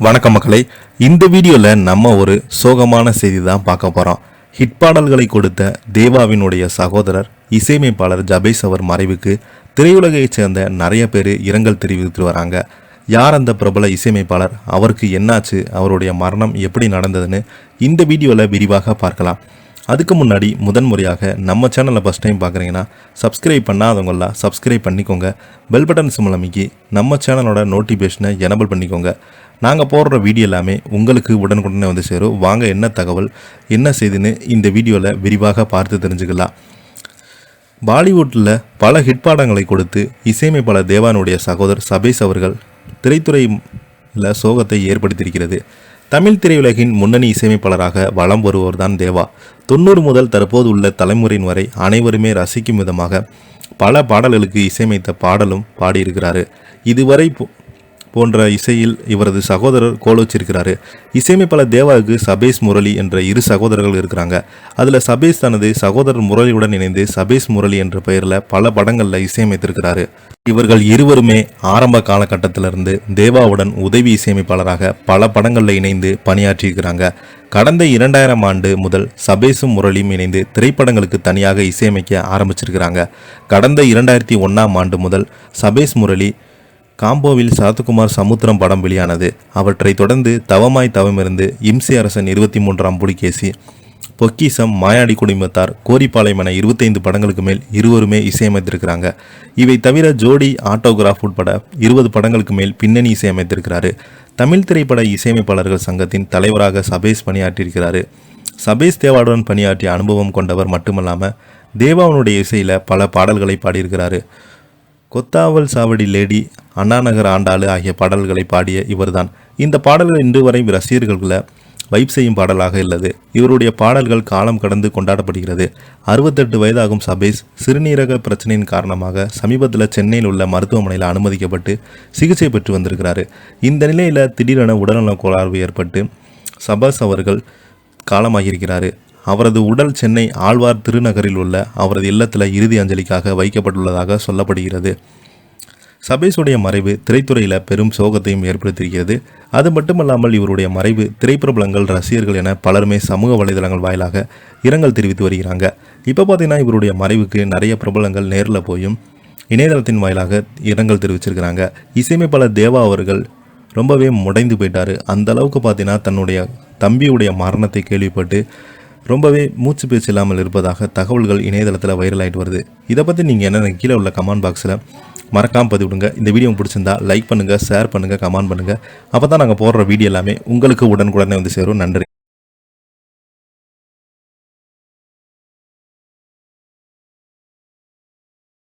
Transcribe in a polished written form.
வணக்கம் மக்களே, இந்த வீடியோவில் நம்ம ஒரு சோகமான செய்தி தான் பார்க்க போகிறோம். ஹிட் பாடல்களை கொடுத்த தேவாவினுடைய சகோதரர் இசையமைப்பாளர் ஜபேஸ் அவர் மறைவுக்கு திரையுலகைச் சேர்ந்த நிறைய பேர் இரங்கல் தெரிவித்து வராங்க. யார் அந்த பிரபல இசையமைப்பாளர், அவருக்கு என்னாச்சு, அவருடைய மரணம் எப்படி நடந்ததுன்னு இந்த வீடியோவில் விரிவாக பார்க்கலாம். அதுக்கு முன்னாடி முதன்முறையாக நம்ம சேனலை ஃபஸ்ட் டைம் பார்க்குறீங்கன்னா சப்ஸ்கிரைப் பண்ணாதவங்கள சப்ஸ்கிரைப் பண்ணிக்கோங்க. பெல் பட்டன் சிம்பிள் அமைக்கி நம்ம சேனலோட நோட்டிஃபிகேஷனை எனபிள் பண்ணிக்கோங்க. நாங்கள் போடுற வீடியோ எல்லாமே உங்களுக்கு உடனுக்குடனே வந்து சேரும். வாங்க என்ன தகவல் என்ன செய்துன்னு இந்த வீடியோவில் விரிவாக பார்த்து தெரிஞ்சுக்கலாம். பாலிவுட்டில் பல ஹிட் பாடங்களை கொடுத்து இசையமைப்பாளர் தேவானுடைய சகோதரர் சபேஸ் அவர்கள் திரைத்துறையில் சோகத்தை ஏற்படுத்தியிருக்கிறது. தமிழ் திரையுலகின் முன்னணி இசையமைப்பாளராக வலம் வருவோர் தான் தேவா. 90 முதல் தற்போது உள்ள தலைமுறையின் வரை அனைவருமே ரசிக்கும் விதமாக பல பாடல்களுக்கு இசையமைத்த பாடலும் பாடியிருக்கிறாரு. இதுவரை போன்ற இசையில் இவரது சகோதரர் கோல் வச்சிருக்கிறாரு. இசையமைப்பாளர் தேவாவுக்கு சபேஸ் முரளி என்ற இரு சகோதரர்கள் இருக்கிறாங்க. அதில் சபேஸ் தனது சகோதரர் முரளியுடன் இணைந்து சபேஸ் முரளி என்ற பெயரில் பல படங்களில் இசையமைத்திருக்கிறாரு. இவர்கள் இருவருமே ஆரம்ப காலகட்டத்திலிருந்து தேவாவுடன் உதவி இசையமைப்பாளராக பல படங்களில் இணைந்து பணியாற்றியிருக்கிறாங்க. கடந்த 2000 ஆண்டு முதல் சபேஸும் முரளியும் இணைந்து திரைப்படங்களுக்கு தனியாக இசையமைக்க ஆரம்பிச்சிருக்கிறாங்க. கடந்த 2001 ஆண்டு முதல் சபேஸ் முரளி காம்போவில் சரத்குமார் சமுத்திரம் படம் வெளியானது. அவற்றை தொடர்ந்து தவமாய் தவமிருந்து இம்சி அரசன் 23ஆம் புலிகேசி, பொக்கிசம், மாயாடி குடும்பத்தார், கோரிப்பாளையம் என 25 படங்களுக்கு மேல் இருவருமே இசையமைத்திருக்கிறாங்க. இவை தவிர ஜோடி, ஆட்டோகிராஃப் உட்பட 20 படங்களுக்கு மேல் பின்னணி இசையமைத்திருக்கிறாரு. தமிழ் திரைப்பட இசையமைப்பாளர்கள் சங்கத்தின் தலைவராக சபேஸ் பணியாற்றியிருக்கிறாரு. சபேஸ் தேவாவுடன் பணியாற்றிய அனுபவம் கொண்டவர் மட்டுமல்லாமல் தேவாவுடைய இசையில் பல பாடல்களை பாடியிருக்கிறாரு. கொத்தாவல் சாவடி லேடி, அண்ணாநகர் ஆண்டாளு ஆகிய பாடல்களை பாடிய இவர்தான். இந்த பாடல்கள் இன்று வரை ரசிகர்களை வைப் செய்யும் பாடலாக உள்ளது. இவருடைய பாடல்கள் காலம் கடந்து கொண்டாடப்படுகிறது. 68 வயதாகும் சபேஸ் சிறுநீரக பிரச்சனையின் காரணமாக சமீபத்தில் சென்னையில் உள்ள மருத்துவமனையில் அனுமதிக்கப்பட்டு சிகிச்சை பெற்று வந்திருக்கிறாரு. இந்த நிலையில் திடீரென உடல்நலக் கோளாறு ஏற்பட்டு சபேஸ் அவர்கள் காலமாகியிருக்கிறாரு. அவரது உடல் சென்னை ஆழ்வார் திருநகரில் உள்ள அவரது இல்லத்தில் இறுதி அஞ்சலிக்காக வைக்கப்பட்டுள்ளதாக சொல்லப்படுகிறது. சபேஸுடைய மறைவு திரைத்துறையில் பெரும் சோகத்தையும் ஏற்படுத்தியிருக்கிறது. அது மட்டுமல்லாமல் இவருடைய மறைவு திரைப்பிரபலங்கள், ரசிகர்கள் என பலருமே சமூக வலைதளங்கள் வாயிலாக இரங்கல் தெரிவித்து வருகிறாங்க. இப்போ பார்த்தீங்கன்னா இவருடைய மறைவுக்கு நிறைய பிரபலங்கள் நேரில் போயும் இணையதளத்தின் வாயிலாக இரங்கல் தெரிவிச்சிருக்கிறாங்க. இசையமைப்பாளர் தேவா அவர்கள் ரொம்பவே முடைந்து போயிட்டார். அந்த அளவுக்கு பார்த்தீங்கன்னா தன்னுடைய தம்பியுடைய மரணத்தை கேள்விப்பட்டு ரொம்பவே மூச்சு பேச்சு இல்லாமல் இருப்பதாக தகவல்கள் இணையதளத்தில் வைரல் ஆகிட்டு வருது. இதை பற்றி நீங்கள் என்ன கீழே உள்ள கமெண்ட் பாக்ஸில் மறக்காமல் பதிவிடுங்க. இந்த வீடியோ பிடிச்சிருந்தா லைக் பண்ணுங்கள், ஷேர் பண்ணுங்கள், கமெண்ட் பண்ணுங்கள். அப்போ தான் நாங்கள் போடுற வீடியோ எல்லாமே உங்களுக்கு உடனுக்குடனே வந்து சேரும். நன்றி.